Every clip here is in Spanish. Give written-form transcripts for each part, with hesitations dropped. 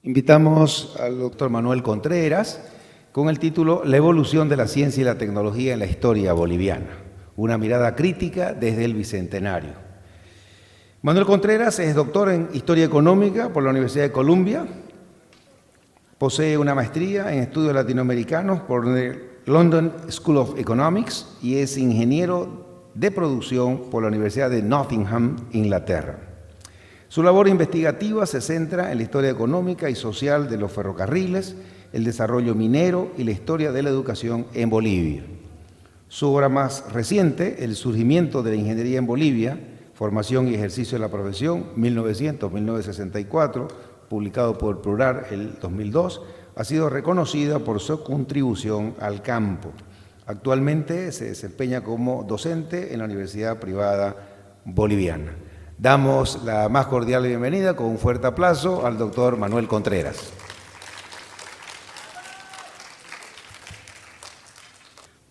Invitamos al doctor Manuel Contreras con el título La evolución de la ciencia y la tecnología en la historia boliviana, una mirada crítica desde el Bicentenario. Manuel Contreras es doctor en Historia Económica por la Universidad de Columbia, posee una maestría en Estudios Latinoamericanos por el London School of Economics y es ingeniero de producción por la Universidad de Nottingham, Inglaterra. Su labor investigativa se centra en la historia económica y social de los ferrocarriles, el desarrollo minero y la historia de la educación en Bolivia. Su obra más reciente, El surgimiento de la ingeniería en Bolivia, formación y ejercicio de la profesión, 1900-1964, publicado por Plural el 2002, ha sido reconocida por su contribución al campo. Actualmente se desempeña como docente en la Universidad Privada Boliviana. Damos la más cordial bienvenida con un fuerte aplauso al doctor Manuel Contreras.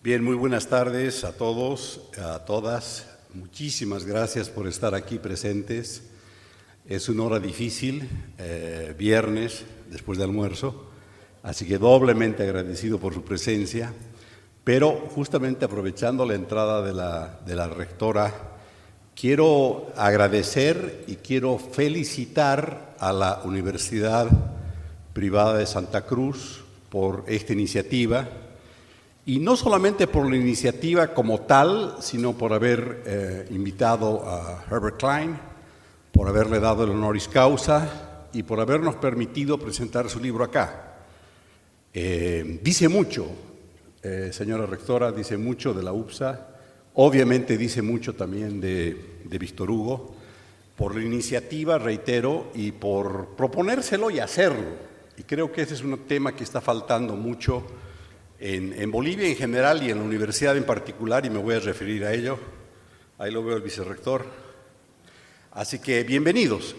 Bien, muy buenas tardes a todos, a todas. Muchísimas gracias por estar aquí presentes. Es una hora difícil, viernes, después de almuerzo, así que doblemente agradecido por su presencia, pero justamente aprovechando la entrada de la rectora, quiero agradecer y quiero felicitar a la Universidad Privada de Santa Cruz por esta iniciativa, y no solamente por la iniciativa como tal, sino por haber invitado a Herbert Klein, por haberle dado el honoris causa y por habernos permitido presentar su libro acá. Dice mucho, señora rectora, dice mucho de la UPSA. Obviamente dice mucho también de Víctor Hugo, por la iniciativa, reitero, y por proponérselo y hacerlo. Y creo que ese es un tema que está faltando mucho en Bolivia en general y en la universidad en particular, y me voy a referir a ello. Ahí lo veo el vicerrector. Así que bienvenidos,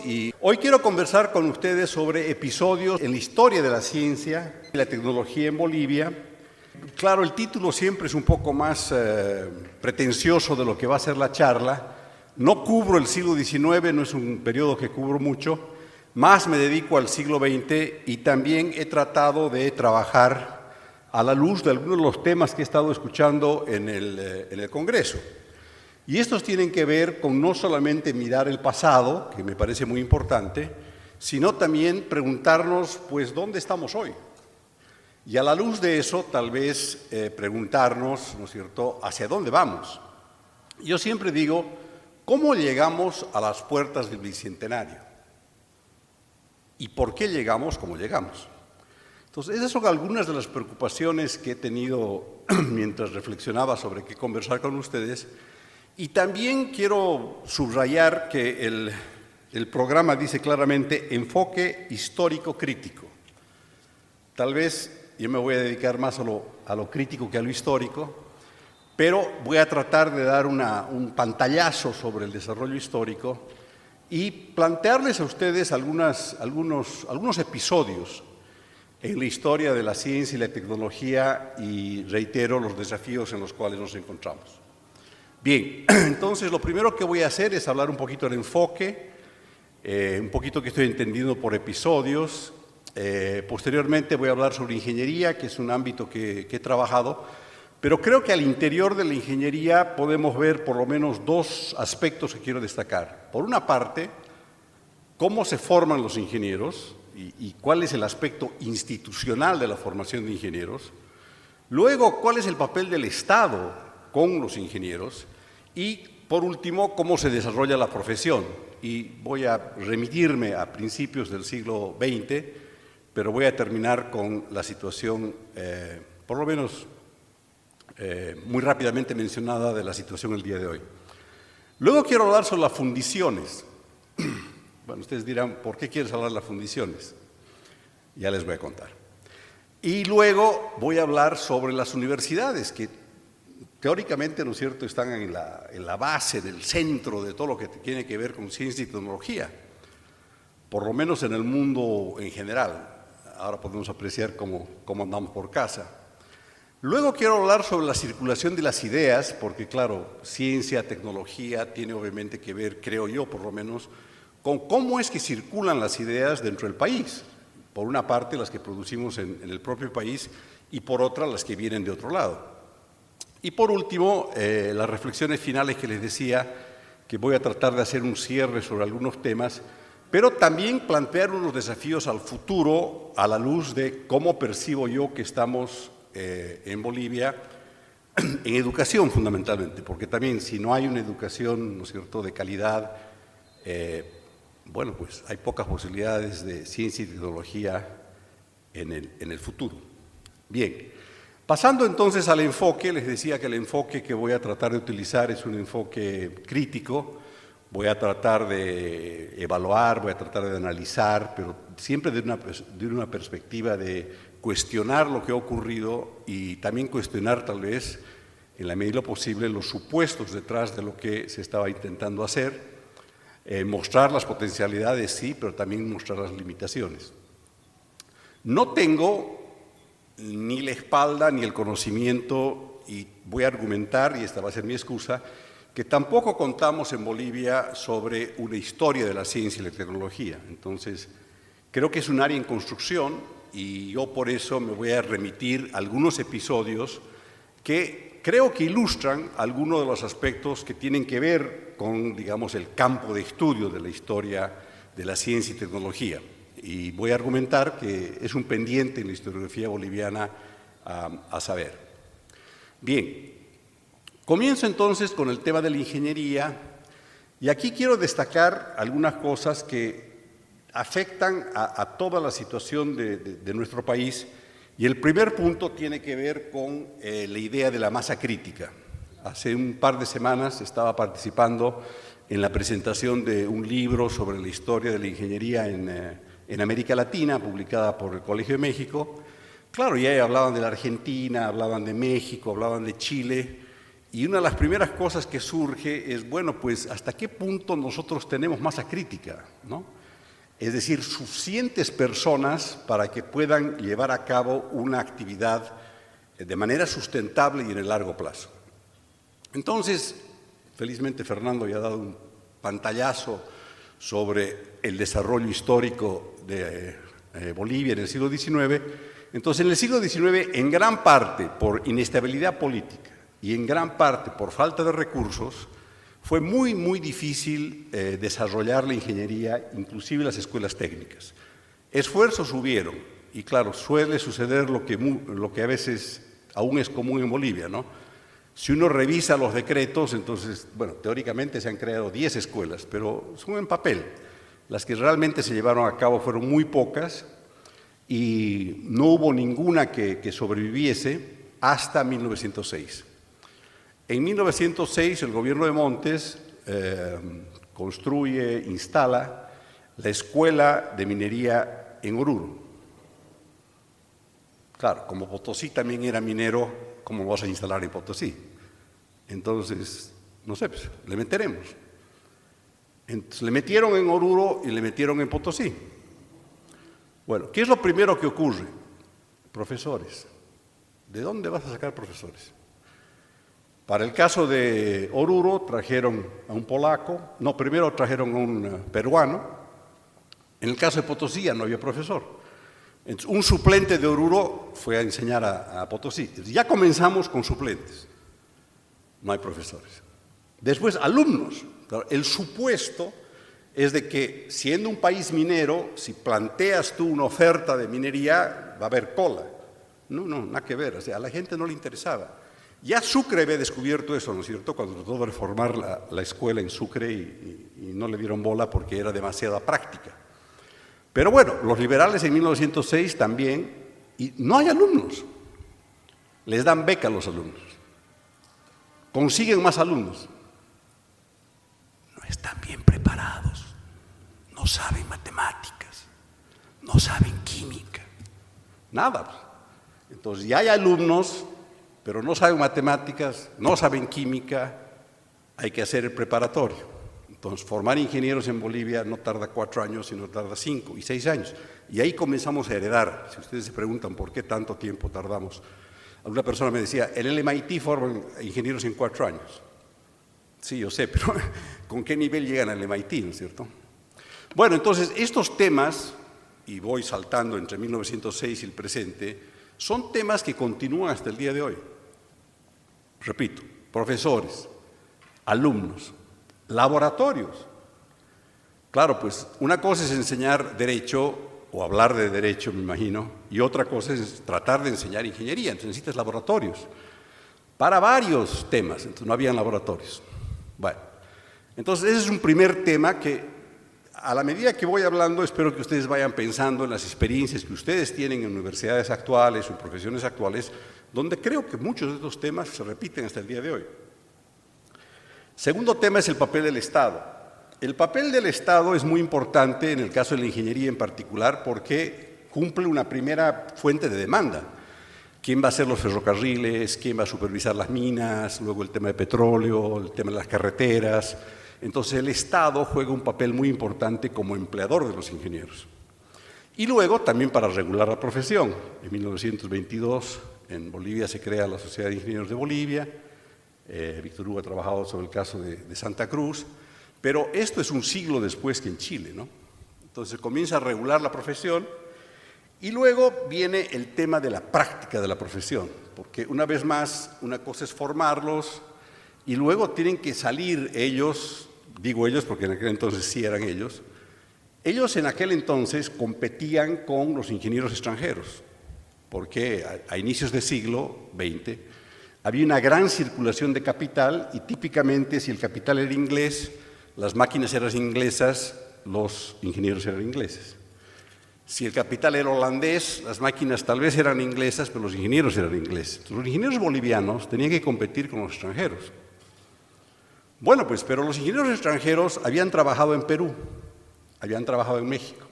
y hoy quiero conversar con ustedes sobre episodios en la historia de la ciencia y la tecnología en Bolivia. Claro, el título siempre es un poco más pretencioso de lo que va a ser la charla. No cubro el siglo XIX, no es un periodo que cubro mucho, más me dedico al siglo XX y también he tratado de trabajar a la luz de algunos de los temas que he estado escuchando en el Congreso. Y estos tienen que ver con no solamente mirar el pasado, que me parece muy importante, sino también preguntarnos, pues, ¿dónde estamos hoy? Y a la luz de eso, tal vez preguntarnos, ¿no es cierto?, ¿hacia dónde vamos? Yo siempre digo, ¿cómo llegamos a las puertas del Bicentenario? ¿Y por qué llegamos como llegamos? Entonces, esas son algunas de las preocupaciones que he tenido mientras reflexionaba sobre qué conversar con ustedes. Y también quiero subrayar que el programa dice claramente enfoque histórico crítico. Tal vez yo me voy a dedicar más a lo crítico que a lo histórico, pero voy a tratar de dar un pantallazo sobre el desarrollo histórico y plantearles a ustedes algunos episodios en la historia de la ciencia y la tecnología y, reitero, los desafíos en los cuales nos encontramos. Bien, entonces lo primero que voy a hacer es hablar un poquito del enfoque, un poquito que estoy entendiendo por episodios. Posteriormente voy a hablar sobre ingeniería, que es un ámbito que he trabajado, pero creo que al interior de la ingeniería podemos ver por lo menos dos aspectos que quiero destacar. Por una parte, cómo se forman los ingenieros y cuál es el aspecto institucional de la formación de ingenieros. Luego, cuál es el papel del Estado con los ingenieros. Y, por último, cómo se desarrolla la profesión. Y voy a remitirme a principios del siglo XX, pero voy a terminar con la situación, por lo menos muy rápidamente mencionada, de la situación el día de hoy. Luego quiero hablar sobre las fundiciones. Bueno, ustedes dirán, ¿por qué quieres hablar de las fundiciones? Ya les voy a contar. Y luego voy a hablar sobre las universidades, que teóricamente, ¿no es cierto?, están en la base, del centro de todo lo que tiene que ver con ciencia y tecnología, por lo menos en el mundo en general. Ahora podemos apreciar cómo andamos por casa. Luego quiero hablar sobre la circulación de las ideas, porque claro, ciencia, tecnología tiene obviamente que ver, creo yo por lo menos, con cómo es que circulan las ideas dentro del país. Por una parte, las que producimos en el propio país y por otra, las que vienen de otro lado. Y por último, las reflexiones finales que les decía, que voy a tratar de hacer un cierre sobre algunos temas, pero también plantear unos desafíos al futuro a la luz de cómo percibo yo que estamos en Bolivia en educación fundamentalmente, porque también si no hay una educación, ¿no es cierto?, de calidad, bueno, pues hay pocas posibilidades de ciencia y tecnología en el futuro. Bien, pasando entonces al enfoque, les decía que el enfoque que voy a tratar de utilizar es un enfoque crítico, voy a tratar de evaluar, voy a tratar de analizar, pero siempre de una perspectiva de cuestionar lo que ha ocurrido y también cuestionar tal vez, en la medida de lo posible, los supuestos detrás de lo que se estaba intentando hacer, mostrar las potencialidades, sí, pero también mostrar las limitaciones. No tengo ni la espalda ni el conocimiento, y voy a argumentar, y esta va a ser mi excusa, que tampoco contamos en Bolivia sobre una historia de la ciencia y la tecnología. Entonces, creo que es un área en construcción y yo por eso me voy a remitir a algunos episodios que creo que ilustran algunos de los aspectos que tienen que ver con, digamos, el campo de estudio de la historia de la ciencia y tecnología. Y voy a argumentar que es un pendiente en la historiografía boliviana a saber. Bien, comienzo entonces con el tema de la ingeniería y aquí quiero destacar algunas cosas que afectan a toda la situación de nuestro país y el primer punto tiene que ver con la idea de la masa crítica. Hace un par de semanas estaba participando en la presentación de un libro sobre la historia de la ingeniería en América Latina, publicada por el Colegio de México. Claro, y ahí hablaban de la Argentina, hablaban de México, hablaban de Chile, y una de las primeras cosas que surge es, bueno, pues, ¿hasta qué punto nosotros tenemos masa crítica, ¿no? Es decir, suficientes personas para que puedan llevar a cabo una actividad de manera sustentable y en el largo plazo. Entonces, felizmente Fernando ya ha dado un pantallazo sobre el desarrollo histórico de Bolivia en el siglo XIX. Entonces, en el siglo XIX, en gran parte por inestabilidad política y en gran parte por falta de recursos, fue muy, muy difícil desarrollar la ingeniería, inclusive las escuelas técnicas. Esfuerzos hubieron, y claro, suele suceder lo que a veces aún es común en Bolivia, ¿no? Si uno revisa los decretos, entonces, bueno, teóricamente se han creado 10 escuelas, pero son en papel. Las que realmente se llevaron a cabo fueron muy pocas y no hubo ninguna que sobreviviese hasta 1906. En 1906 el gobierno de Montes construye, instala la Escuela de Minería en Oruro. Claro, como Potosí también era minero, ¿cómo vas a instalar en Potosí? Entonces, no sé, pues, le meteremos. Entonces, le metieron en Oruro y le metieron en Potosí. Bueno, ¿qué es lo primero que ocurre? Profesores. ¿De dónde vas a sacar profesores? Para el caso de Oruro trajeron a un polaco, no, primero trajeron a un peruano. En el caso de Potosí ya no había profesor. Entonces, un suplente de Oruro fue a enseñar a Potosí. Ya comenzamos con suplentes. No hay profesores. Después, alumnos. El supuesto es de que, siendo un país minero, si planteas tú una oferta de minería, va a haber cola. No, nada que ver. O sea, a la gente no le interesaba. Ya Sucre había descubierto eso, ¿no es cierto?, cuando trató de reformar la escuela en Sucre y no le dieron bola porque era demasiada práctica. Pero bueno, los liberales en 1906 también, y no hay alumnos. Les dan beca a los alumnos. Consiguen más alumnos. No están bien preparados. No saben matemáticas. No saben química. Nada. Entonces ya hay alumnos, pero no saben matemáticas, no saben química, hay que hacer el preparatorio. Entonces, formar ingenieros en Bolivia no tarda 4 años, sino tarda 5 y 6 años. Y ahí comenzamos a heredar. Si ustedes se preguntan por qué tanto tiempo tardamos. Alguna persona me decía, en el MIT forman ingenieros en 4 años. Sí, yo sé, pero ¿con qué nivel llegan al MIT, no es cierto? Bueno, entonces, estos temas, y voy saltando entre 1906 y el presente, son temas que continúan hasta el día de hoy. Repito, profesores, alumnos, laboratorios. Claro, pues una cosa es enseñar derecho o hablar de derecho, me imagino, y otra cosa es tratar de enseñar ingeniería. Entonces necesitas laboratorios para varios temas, entonces no habían laboratorios. Bueno, entonces ese es un primer tema que a la medida que voy hablando espero que ustedes vayan pensando en las experiencias que ustedes tienen en universidades actuales o en profesiones actuales, donde creo que muchos de estos temas se repiten hasta el día de hoy. Segundo tema es el papel del Estado. El papel del Estado es muy importante en el caso de la ingeniería en particular porque cumple una primera fuente de demanda. ¿Quién va a hacer los ferrocarriles? ¿Quién va a supervisar las minas? Luego el tema de petróleo, el tema de las carreteras. Entonces el Estado juega un papel muy importante como empleador de los ingenieros. Y luego también para regular la profesión. En 1922 en Bolivia se crea la Sociedad de Ingenieros de Bolivia. Víctor Hugo ha trabajado sobre el caso de Santa Cruz. Pero esto es un siglo después que en Chile, ¿no? Entonces comienza a regular la profesión y luego viene el tema de la práctica de la profesión, porque una vez más, una cosa es formarlos y luego tienen que salir ellos, digo ellos porque en aquel entonces sí eran ellos en aquel entonces competían con los ingenieros extranjeros, porque a inicios del siglo XX había una gran circulación de capital y típicamente si el capital era inglés, las máquinas eran inglesas, los ingenieros eran ingleses. Si el capital era holandés, las máquinas tal vez eran inglesas, pero los ingenieros eran ingleses. Entonces, los ingenieros bolivianos tenían que competir con los extranjeros. Bueno, pues, pero los ingenieros extranjeros habían trabajado en Perú, habían trabajado en México,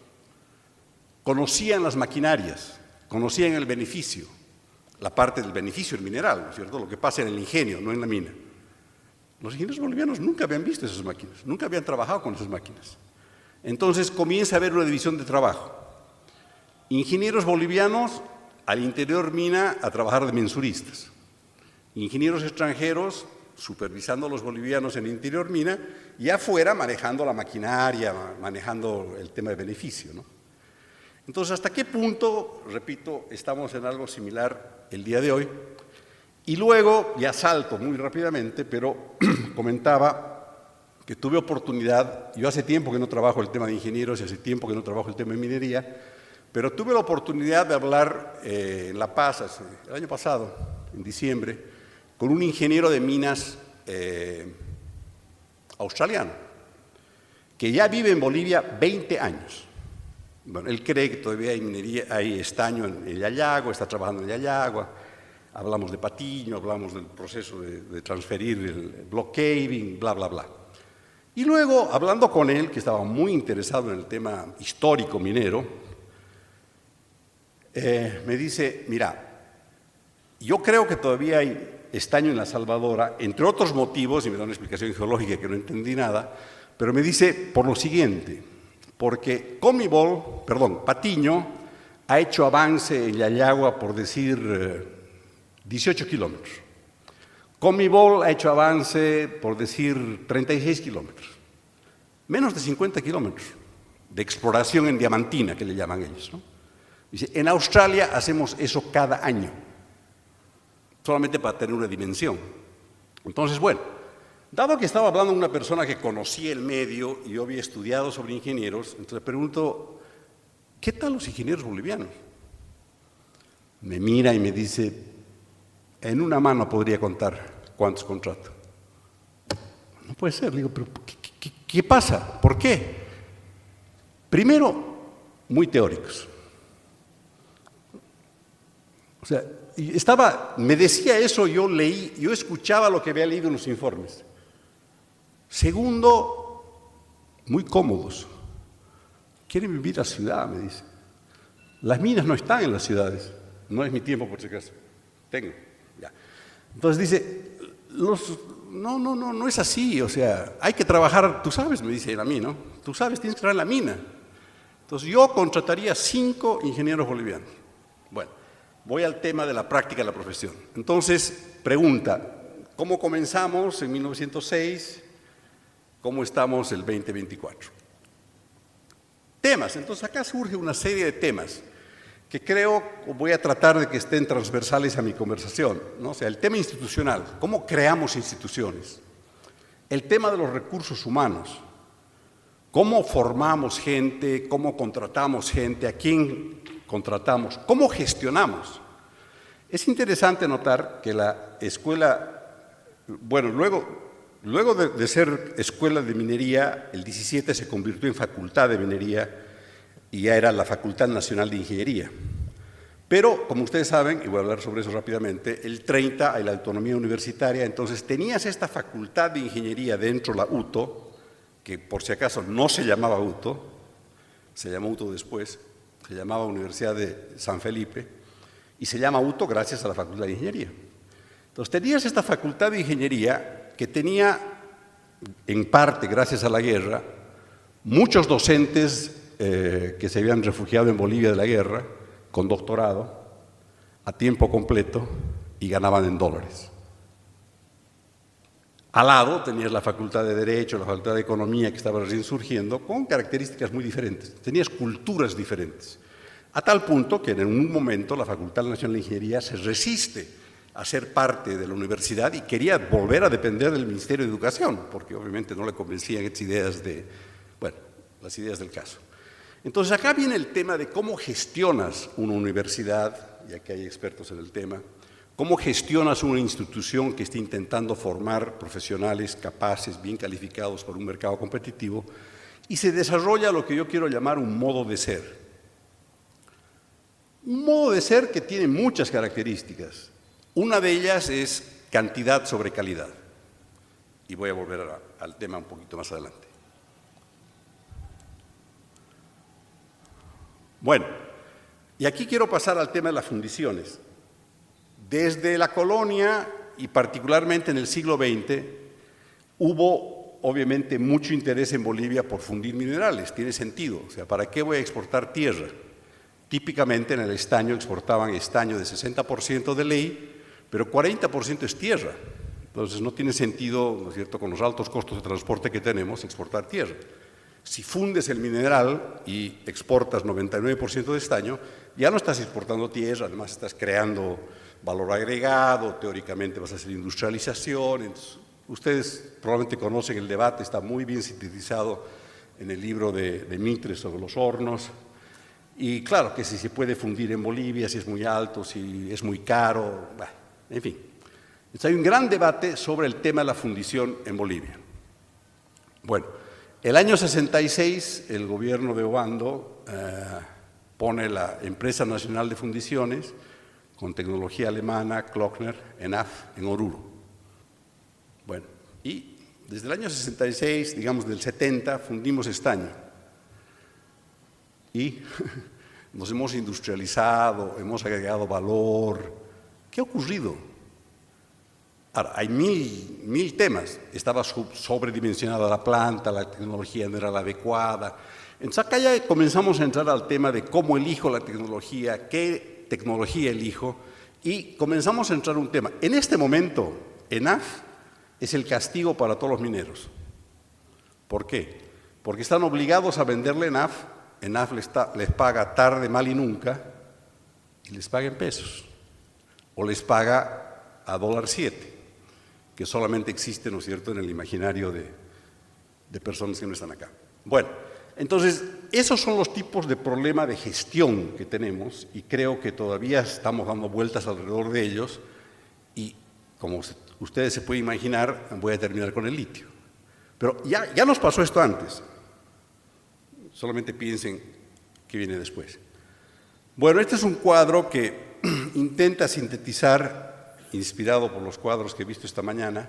conocían las maquinarias, conocían el beneficio, la parte del beneficio del mineral, ¿no es cierto? Lo que pasa en el ingenio, no en la mina. Los ingenieros bolivianos nunca habían visto esas máquinas, nunca habían trabajado con esas máquinas. Entonces comienza a haber una división de trabajo. Ingenieros bolivianos al interior mina a trabajar de mensuristas. Ingenieros extranjeros supervisando a los bolivianos en el interior mina y afuera manejando la maquinaria, manejando el tema de beneficio, ¿no? Entonces, ¿hasta qué punto, repito, estamos en algo similar el día de hoy? Y luego, ya salto muy rápidamente, pero comentaba que tuve oportunidad, yo hace tiempo que no trabajo el tema de ingenieros y hace tiempo que no trabajo el tema de minería, pero tuve la oportunidad de hablar en La Paz el año pasado, en diciembre, con un ingeniero de minas australiano, que ya vive en Bolivia 20 años. Bueno, él cree que todavía hay minería, hay estaño en el Yayagua, está trabajando en el Yayagua. Hablamos de Patiño, hablamos del proceso de transferir el block caving, bla, bla, bla. Y luego, hablando con él, que estaba muy interesado en el tema histórico minero, me dice, mira, yo creo que todavía hay estaño en la Salvadora, entre otros motivos, y me da una explicación geológica que no entendí nada, pero me dice por lo siguiente, porque Patiño ha hecho avance en Yayagua, por decir 18 kilómetros. Comibol ha hecho avance, por decir 36 kilómetros. Menos de 50 kilómetros de exploración en diamantina, que le llaman ellos, ¿no? Dice, en Australia hacemos eso cada año, solamente para tener una dimensión. Entonces, bueno, dado que estaba hablando de una persona que conocía el medio y yo había estudiado sobre ingenieros, entonces le pregunto, ¿qué tal los ingenieros bolivianos? Me mira y me dice, en una mano podría contar cuántos contratos. No puede ser, le digo, pero ¿qué pasa? ¿Por qué? Primero, muy teóricos. O sea, me decía eso, yo escuchaba lo que había leído en los informes. Segundo, muy cómodos. Quieren vivir a la ciudad, me dice. Las minas no están en las ciudades. No es mi tiempo, por si acaso. Tengo, ya. Entonces dice, no es así, o sea, hay que trabajar, tú sabes, me dice él a mí, ¿no? Tú sabes, tienes que trabajar en la mina. Entonces yo contrataría 5 ingenieros bolivianos. Bueno, voy al tema de la práctica de la profesión. Entonces, pregunta, ¿cómo comenzamos en 1906? ¿Cómo estamos el 2024? temas. Entonces acá surge una serie de temas que creo, voy a tratar de que estén transversales a mi conversación, ¿no? O sea, el tema institucional, cómo creamos instituciones, el tema de los recursos humanos, cómo formamos gente, cómo contratamos gente, a quién contratamos, cómo gestionamos. Es interesante notar que la escuela, bueno, luego de ser escuela de minería, el 17 se convirtió en facultad de minería y ya era la Facultad Nacional de Ingeniería. Pero, como ustedes saben, y voy a hablar sobre eso rápidamente, el 30 hay la autonomía universitaria, entonces tenías esta facultad de ingeniería dentro de la UTO, que por si acaso no se llamaba UTO, se llamó UTO después, se llamaba Universidad de San Felipe, y se llama UTO gracias a la Facultad de Ingeniería. Entonces tenías esta facultad de ingeniería que tenía, en parte gracias a la guerra, muchos docentes que se habían refugiado en Bolivia de la guerra, con doctorado, a tiempo completo, y ganaban en dólares. Al lado tenías la Facultad de Derecho, la Facultad de Economía, que estaba recién surgiendo, con características muy diferentes. Tenías culturas diferentes. A tal punto que en un momento la Facultad Nacional de Ingeniería se resiste a ser parte de la universidad y quería volver a depender del Ministerio de Educación, porque obviamente no le convencían estas ideas las ideas del caso. Entonces acá viene el tema de cómo gestionas una universidad, ya que hay expertos en el tema, cómo gestionas una institución que esté intentando formar profesionales capaces, bien calificados para un mercado competitivo, y se desarrolla lo que yo quiero llamar un modo de ser. Un modo de ser que tiene muchas características. Una de ellas es cantidad sobre calidad. Y voy a volver al tema un poquito más adelante. Bueno, y aquí quiero pasar al tema de las fundiciones. Desde la colonia y particularmente en el siglo XX, hubo obviamente mucho interés en Bolivia por fundir minerales, tiene sentido. O sea, ¿para qué voy a exportar tierra? Típicamente en el estaño exportaban estaño de 60% de ley, pero 40% es tierra. Entonces no tiene sentido, ¿no es cierto?, con los altos costos de transporte que tenemos, exportar tierra. Si fundes el mineral y exportas 99% de estaño, ya no estás exportando tierra, además estás creando valor agregado, teóricamente vas a hacer industrialización. Entonces, ustedes probablemente conocen el debate, está muy bien sintetizado en el libro de Mitre sobre los hornos. Y claro que si se puede fundir en Bolivia, si es muy alto, si es muy caro, bueno, en fin. Entonces hay un gran debate sobre el tema de la fundición en Bolivia. Bueno, el año 66 el gobierno de Obando pone la Empresa Nacional de Fundiciones con tecnología alemana, Klockner, ENAF, en Oruro. Bueno, y desde el año 66, digamos del 70, fundimos estaño. Y nos hemos industrializado, hemos agregado valor. ¿Qué ha ocurrido? Ahora, hay mil temas. Estaba sobredimensionada la planta, la tecnología no era la adecuada. Entonces acá ya comenzamos a entrar al tema de cómo elijo la tecnología, qué tecnología elijo, y comenzamos a entrar a un tema. En este momento, ENAF es el castigo para todos los mineros. ¿Por qué? Porque están obligados a venderle ENAF. ENAF les paga tarde, mal y nunca, y les paga en pesos, o les paga a $7, que solamente existe, ¿no es cierto?, en el imaginario de personas que no están acá. Bueno, entonces, esos son los tipos de problema de gestión que tenemos, y creo que todavía estamos dando vueltas alrededor de ellos, y como ustedes se pueden imaginar, voy a terminar con el litio. Pero ya nos pasó esto antes. Solamente piensen qué viene después. Bueno, este es un cuadro que intenta sintetizar, inspirado por los cuadros que he visto esta mañana,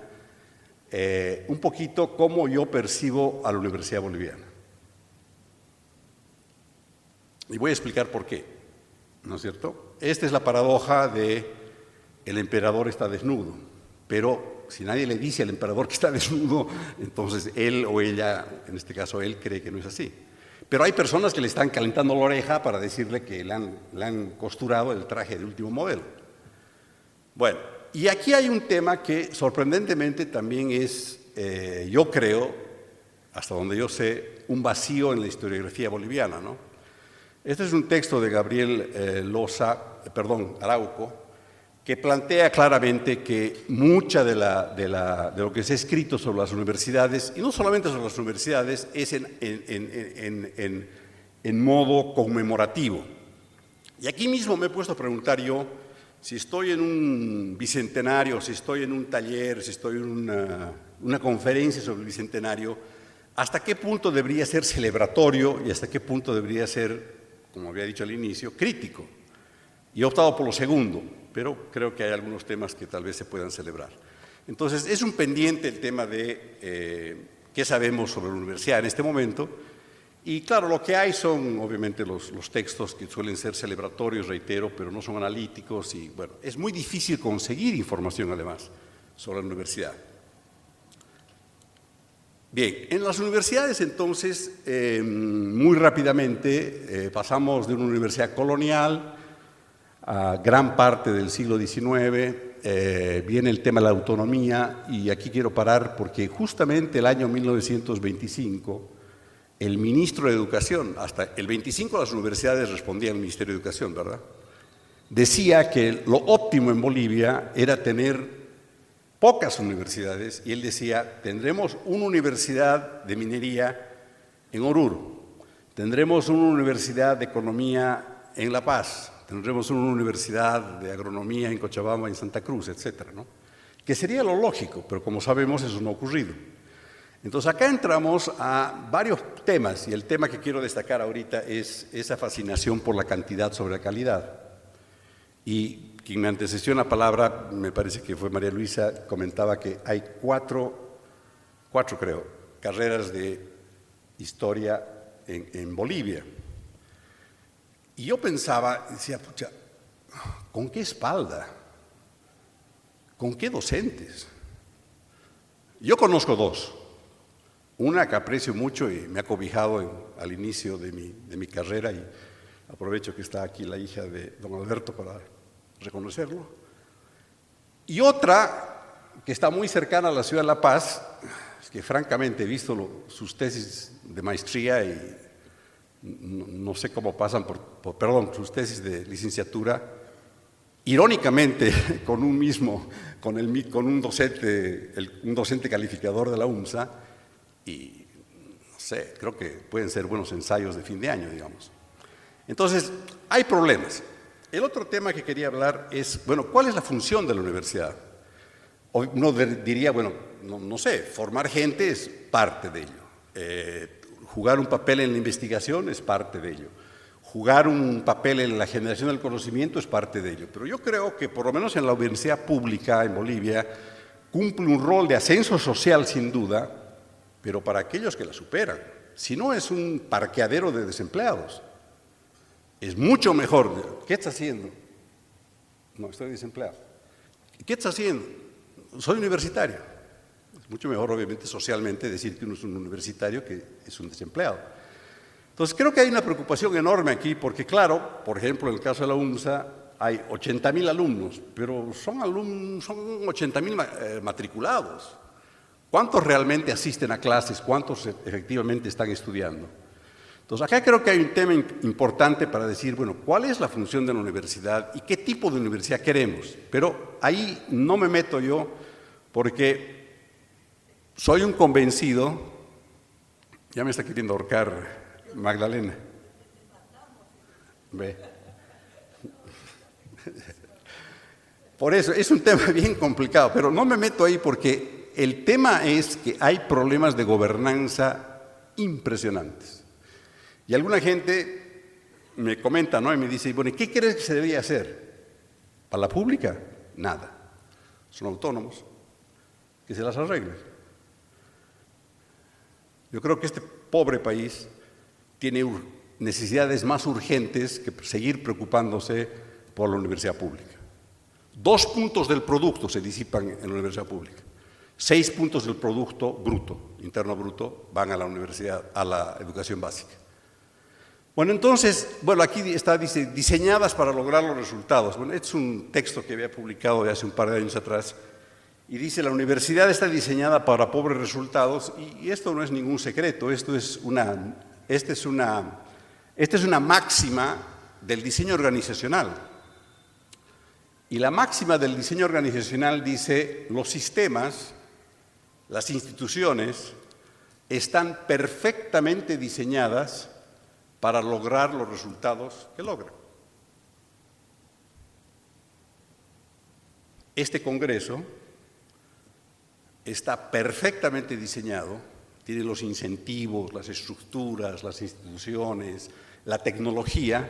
un poquito cómo yo percibo a la Universidad Boliviana. Y voy a explicar por qué, ¿no es cierto? Esta es la paradoja de el emperador está desnudo, pero si nadie le dice al emperador que está desnudo, entonces él o ella, en este caso él, cree que no es así. Pero hay personas que le están calentando la oreja para decirle que le han costurado el traje de último modelo. Bueno, y aquí hay un tema que sorprendentemente también es, yo creo, hasta donde yo sé, un vacío en la historiografía boliviana, ¿no? Este es un texto de Gabriel Arauco, que plantea claramente que mucha de lo que se ha escrito sobre las universidades, y no solamente sobre las universidades, es en modo conmemorativo. Y aquí mismo me he puesto a preguntar yo, si estoy en un bicentenario, si estoy en un taller, si estoy en una conferencia sobre el bicentenario, ¿hasta qué punto debería ser celebratorio y hasta qué punto debería ser, como había dicho al inicio, crítico? Y he optado por lo segundo, pero creo que hay algunos temas que tal vez se puedan celebrar. Entonces, es un pendiente el tema de qué sabemos sobre la universidad en este momento. Y claro, lo que hay son obviamente los textos que suelen ser celebratorios, reitero, pero no son analíticos y bueno, es muy difícil conseguir información además sobre la universidad. Bien, en las universidades entonces, muy rápidamente pasamos de una universidad colonial a gran parte del siglo XIX, viene el tema de la autonomía y aquí quiero parar porque justamente el año 1925 el ministro de Educación, hasta el 25 las universidades respondían al Ministerio de Educación, ¿verdad? Decía que lo óptimo en Bolivia era tener pocas universidades y él decía, tendremos una universidad de minería en Oruro, tendremos una universidad de economía en La Paz, tendremos una universidad de agronomía en Cochabamba, en Santa Cruz, etcétera, ¿no? Que sería lo lógico, pero como sabemos eso no ha ocurrido. Entonces acá entramos a varios temas y el tema que quiero destacar ahorita es esa fascinación por la cantidad sobre la calidad. Y quien me antecedió la palabra, me parece que fue María Luisa, comentaba que hay cuatro creo, carreras de historia en Bolivia. Y yo pensaba, decía, pucha, ¿con qué espalda? ¿Con qué docentes? Yo conozco dos. Una que aprecio mucho y me ha cobijado al inicio de mi carrera y aprovecho que está aquí la hija de don Alberto para reconocerlo. Y otra que está muy cercana a la ciudad de La Paz, que francamente he visto sus tesis de maestría y no sé cómo pasan sus tesis de licenciatura, irónicamente con un docente calificador de la UMSA, y no sé, creo que pueden ser buenos ensayos de fin de año, digamos. Entonces, hay problemas. El otro tema que quería hablar es, bueno, ¿cuál es la función de la universidad? Uno diría, bueno, no sé, formar gente es parte de ello. Jugar un papel en la investigación es parte de ello. Jugar un papel en la generación del conocimiento es parte de ello. Pero yo creo que por lo menos en la universidad pública en Bolivia cumple un rol de ascenso social sin duda, pero para aquellos que la superan. Si no, es un parqueadero de desempleados. Es mucho mejor. ¿Qué está haciendo? No, estoy desempleado. ¿Qué está haciendo? Soy universitario. Es mucho mejor, obviamente, socialmente decir que uno es un universitario que es un desempleado. Entonces, creo que hay una preocupación enorme aquí, porque claro, por ejemplo, en el caso de la UMSA, hay 80.000 alumnos, pero son 80.000 matriculados. ¿Cuántos realmente asisten a clases? ¿Cuántos efectivamente están estudiando? Entonces, acá creo que hay un tema importante para decir, bueno, ¿cuál es la función de la universidad y qué tipo de universidad queremos? Pero ahí no me meto yo porque soy un convencido, ya me está queriendo ahorcar Magdalena. Ve. Por eso, es un tema bien complicado, pero no me meto ahí porque el tema es que hay problemas de gobernanza impresionantes. Y alguna gente me comenta, ¿no? Y me dice, bueno, ¿qué crees que se debería hacer? ¿Para la pública? Nada. Son autónomos. Que se las arreglen. Yo creo que este pobre país tiene necesidades más urgentes que seguir preocupándose por la universidad pública. 2 puntos del producto se disipan en la universidad pública. 6 puntos del producto bruto, interno bruto, van a la universidad, a la educación básica. Bueno, entonces, aquí está, dice, diseñadas para lograr los resultados. Bueno, este es un texto que había publicado de hace un par de años atrás y dice, la universidad está diseñada para pobres resultados, y esto no es ningún secreto, esta es una máxima del diseño organizacional. Y la máxima del diseño organizacional dice, los sistemas, las instituciones, están perfectamente diseñadas para lograr los resultados que logran. Este Congreso está perfectamente diseñado, tiene los incentivos, las estructuras, las instituciones, la tecnología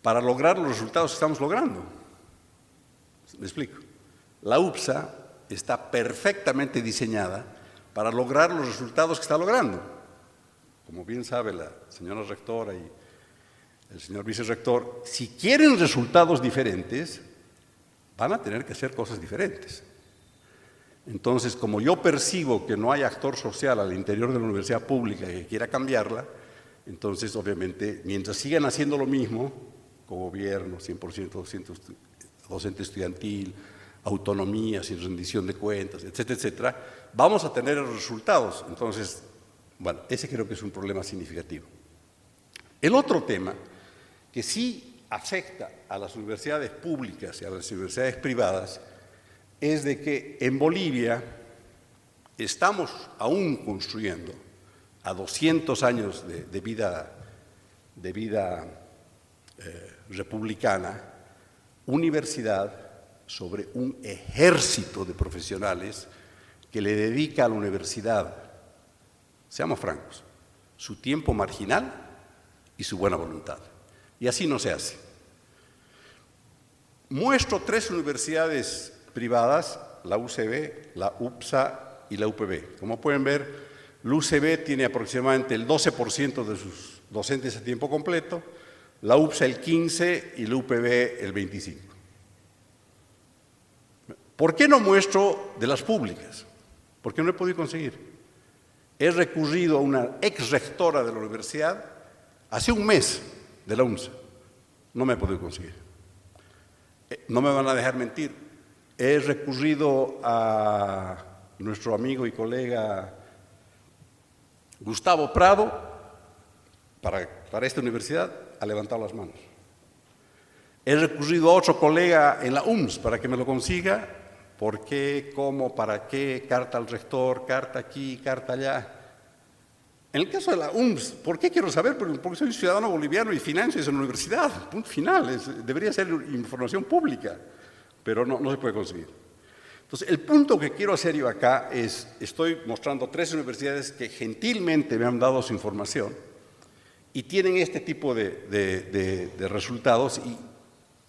para lograr los resultados que estamos logrando. ¿Me explico? La UPSA está perfectamente diseñada para lograr los resultados que está logrando. Como bien sabe la señora rectora y el señor vicerrector, si quieren resultados diferentes, van a tener que hacer cosas diferentes. Entonces, como yo percibo que no hay actor social al interior de la universidad pública que quiera cambiarla, entonces, obviamente, mientras sigan haciendo lo mismo, con gobierno, 100% docente estudiantil, autonomía, sin rendición de cuentas, etcétera, etcétera, vamos a tener resultados. Entonces, bueno, ese creo que es un problema significativo. El otro tema que sí afecta a las universidades públicas y a las universidades privadas es de que en Bolivia estamos aún construyendo, a 200 años de vida republicana, universidad sobre un ejército de profesionales que le dedica a la universidad, seamos francos, su tiempo marginal y su buena voluntad. Y así no se hace. Muestro 3 universidades privadas, la UCB, la UPSA y la UPB. Como pueden ver, la UCB tiene aproximadamente el 12% de sus docentes a tiempo completo, la UPSA el 15% y la UPB el 25%. ¿Por qué no muestro de las públicas? Porque no he podido conseguir. He recurrido a una ex rectora de la universidad hace un mes de la UNSA. No me he podido conseguir. No me van a dejar mentir. He recurrido a nuestro amigo y colega Gustavo Prado para esta universidad a levantar las manos. He recurrido a otro colega en la UMS para que me lo consiga. ¿Por qué? ¿Cómo? ¿Para qué? Carta al rector, carta aquí, carta allá. En el caso de la UMS, ¿por qué quiero saber? Porque soy ciudadano boliviano y financio esa universidad. Punto final. Debería ser información pública, pero no se puede conseguir. Entonces, el punto que quiero hacer yo acá es, estoy mostrando 3 universidades que gentilmente me han dado su información y tienen este tipo de resultados, y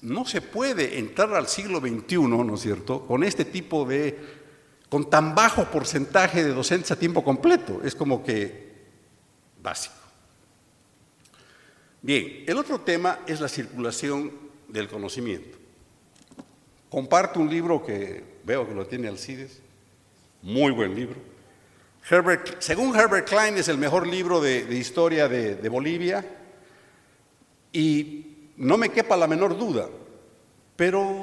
no se puede entrar al siglo XXI, ¿no es cierto?, con este tipo con tan bajo porcentaje de docentes a tiempo completo. Es como que básico. Bien, el otro tema es la circulación del conocimiento. Comparto un libro que veo que lo tiene Alcides, muy buen libro. Según Herbert Klein, es el mejor libro de historia de Bolivia, y no me quepa la menor duda, pero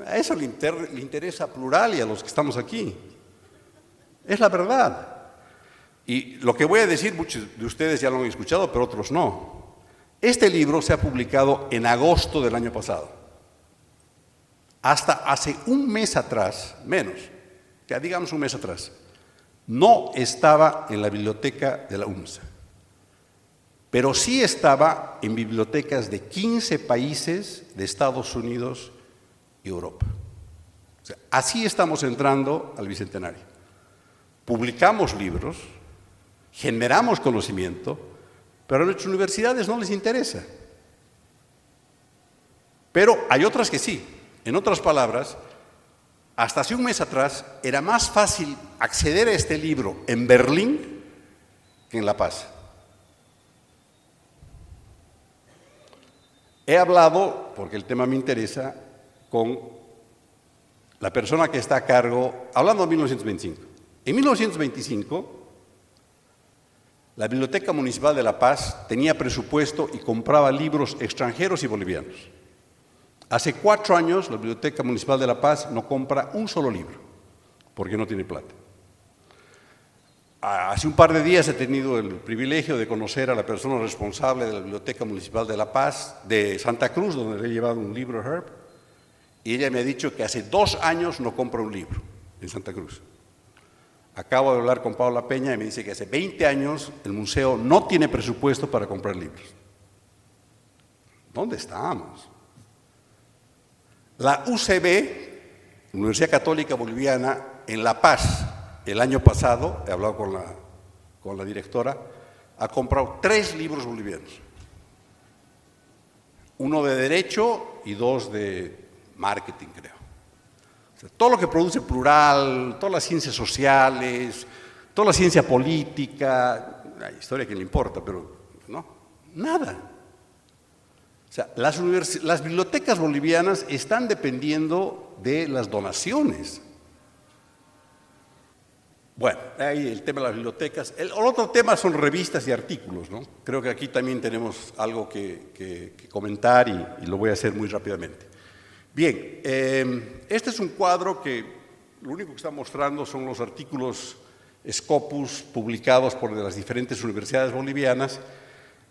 a eso le interesa a Plural y a los que estamos aquí. Es la verdad. Y lo que voy a decir, muchos de ustedes ya lo han escuchado, pero otros no. Este libro se ha publicado en agosto del año pasado. Hasta hace un mes atrás, menos, que digamos un mes atrás, no estaba en la biblioteca de la UNSA, pero sí estaba en bibliotecas de 15 países de Estados Unidos y Europa. O sea, así estamos entrando al Bicentenario. Publicamos libros, generamos conocimiento, pero a nuestras universidades no les interesa. Pero hay otras que sí. En otras palabras, hasta hace un mes atrás era más fácil acceder a este libro en Berlín que en La Paz. He hablado, porque el tema me interesa, con la persona que está a cargo, hablando de 1925. En 1925, la Biblioteca Municipal de La Paz tenía presupuesto y compraba libros extranjeros y bolivianos. Hace 4 años la Biblioteca Municipal de La Paz no compra un solo libro, porque no tiene plata. Hace un par de días he tenido el privilegio de conocer a la persona responsable de la Biblioteca Municipal de La Paz, de Santa Cruz, donde le he llevado un libro a Herb, y ella me ha dicho que hace 2 años no compra un libro en Santa Cruz. Acabo de hablar con Paula Peña y me dice que hace 20 años el museo no tiene presupuesto para comprar libros. ¿Dónde estamos? La UCB, Universidad Católica Boliviana, en La Paz, el año pasado, he hablado con la directora, ha comprado 3 libros bolivianos. 1 de Derecho y 2 de Marketing, creo. O sea, todo lo que produce Plural, todas las ciencias sociales, toda la ciencia política, la historia que le importa, pero no, nada. O sea, las bibliotecas bolivianas están dependiendo de las donaciones. Bueno, ahí el tema de las bibliotecas. El otro tema son revistas y artículos, ¿no? Creo que aquí también tenemos algo que comentar y lo voy a hacer muy rápidamente. Bien, este es un cuadro que lo único que está mostrando son los artículos Scopus publicados por las diferentes universidades bolivianas.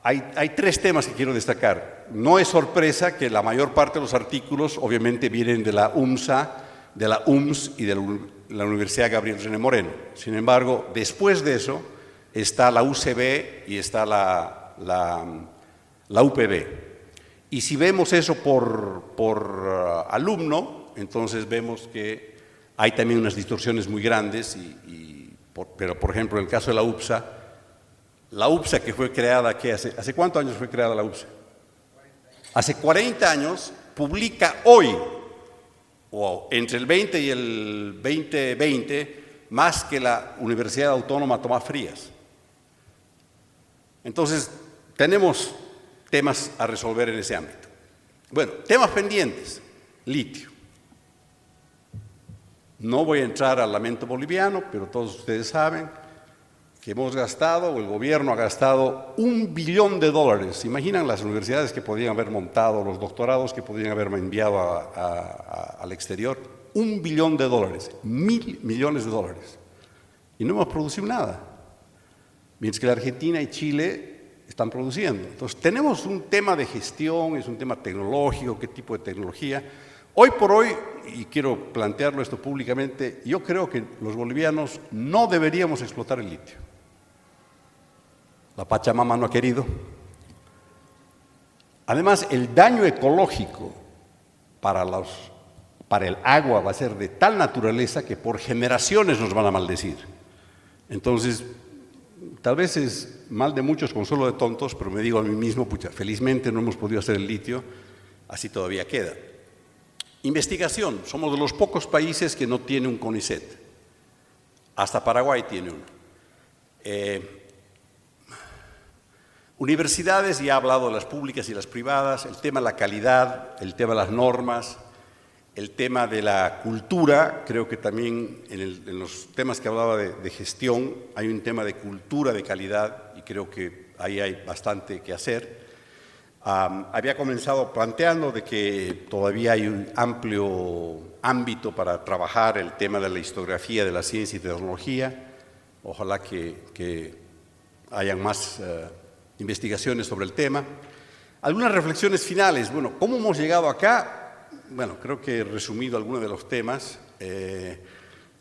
Hay 3 temas que quiero destacar. No es sorpresa que la mayor parte de los artículos obviamente vienen de la UMSA, de la UMS y de la Universidad Gabriel René Moreno. Sin embargo, después de eso está la UCB y está la UPB. Y si vemos eso por alumno, entonces vemos que hay también unas distorsiones muy grandes, pero por ejemplo en el caso de la UPSA que fue creada, ¿hace cuántos años fue creada la UPSA? Hace 40 años, publica hoy, o entre el 20 y el 2020, más que la Universidad Autónoma Tomás Frías. Entonces, tenemos temas a resolver en ese ámbito. Bueno, temas pendientes, litio. No voy a entrar al lamento boliviano, pero todos ustedes saben que hemos gastado, o el gobierno ha gastado $1 billón. ¿Se imaginan las universidades que podían haber montado, los doctorados que podían haber enviado al exterior? $1 billón, $1.000 millones. Y no hemos producido nada. Mientras que la Argentina y Chile están produciendo. Entonces, tenemos un tema de gestión, es un tema tecnológico, qué tipo de tecnología. Hoy por hoy, y quiero plantearlo esto públicamente, yo creo que los bolivianos no deberíamos explotar el litio. La Pachamama no ha querido. Además, el daño ecológico para el agua va a ser de tal naturaleza que por generaciones nos van a maldecir. Entonces, tal vez es mal de muchos, consuelo de tontos, pero me digo a mí mismo, pucha, felizmente no hemos podido hacer el litio, así todavía queda. Investigación, somos de los pocos países que no tiene un CONICET. Hasta Paraguay tiene uno. Universidades, ya he hablado de las públicas y las privadas, el tema de la calidad, el tema de las normas, el tema de la cultura. Creo que también en los temas que hablaba de gestión hay un tema de cultura de calidad y creo que ahí hay bastante que hacer. Había comenzado planteando de que todavía hay un amplio ámbito para trabajar el tema de la historiografía de la ciencia y tecnología. Ojalá que hayan más investigaciones sobre el tema. Algunas reflexiones finales. Bueno, ¿cómo hemos llegado acá? Bueno, creo que he resumido algunos de los temas.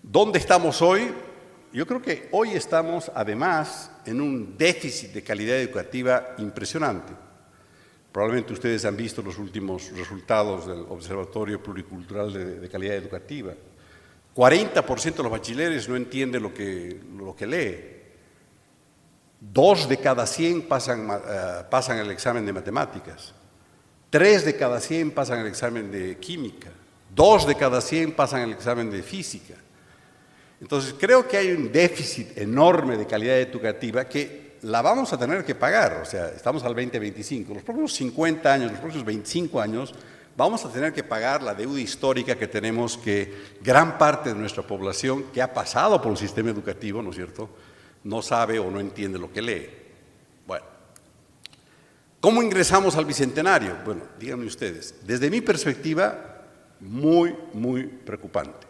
¿Dónde estamos hoy? Yo creo que hoy estamos, además, en un déficit de calidad educativa impresionante. Probablemente ustedes han visto los últimos resultados del Observatorio Pluricultural de Calidad Educativa. 40% de los bachilleres no entienden lo que lee. 2 de cada 100 pasan el examen de matemáticas. 3 de cada 100 pasan el examen de química. 2 de cada 100 pasan el examen de física. Entonces, creo que hay un déficit enorme de calidad educativa que la vamos a tener que pagar. O sea, estamos al 2025. Los próximos 50 años, los próximos 25 años, vamos a tener que pagar la deuda histórica que tenemos, que gran parte de nuestra población que ha pasado por el sistema educativo, ¿no es cierto?, no sabe o no entiende lo que lee. Bueno, ¿Cómo ingresamos al Bicentenario? Bueno, díganme ustedes. Desde mi perspectiva, muy preocupante.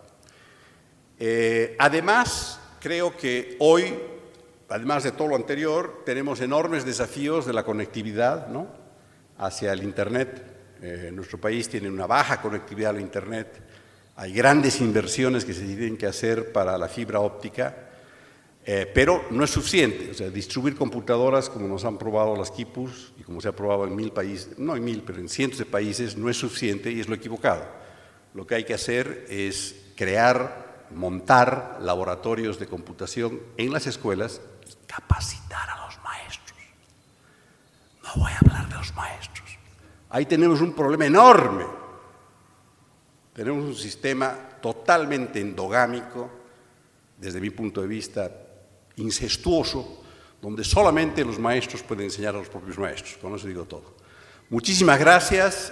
Además, creo que hoy, además de todo lo anterior, tenemos enormes desafíos de la conectividad, ¿no?, hacia el Internet. Nuestro país tiene una baja conectividad al Internet. Hay grandes inversiones que se tienen que hacer para la fibra óptica. Pero no es suficiente. O sea, distribuir computadoras como nos han probado las Quipus y como se ha probado en 1000 países, no en 1000, pero en cientos de países, no es suficiente y es lo equivocado. Lo que hay que hacer es crear, montar laboratorios de computación en las escuelas y capacitar a los maestros. No voy a hablar de los maestros. Ahí tenemos un problema enorme. Tenemos un sistema totalmente endogámico, desde mi punto de vista, incestuoso, donde solamente los maestros pueden enseñar a los propios maestros. Con eso digo todo. Muchísimas gracias.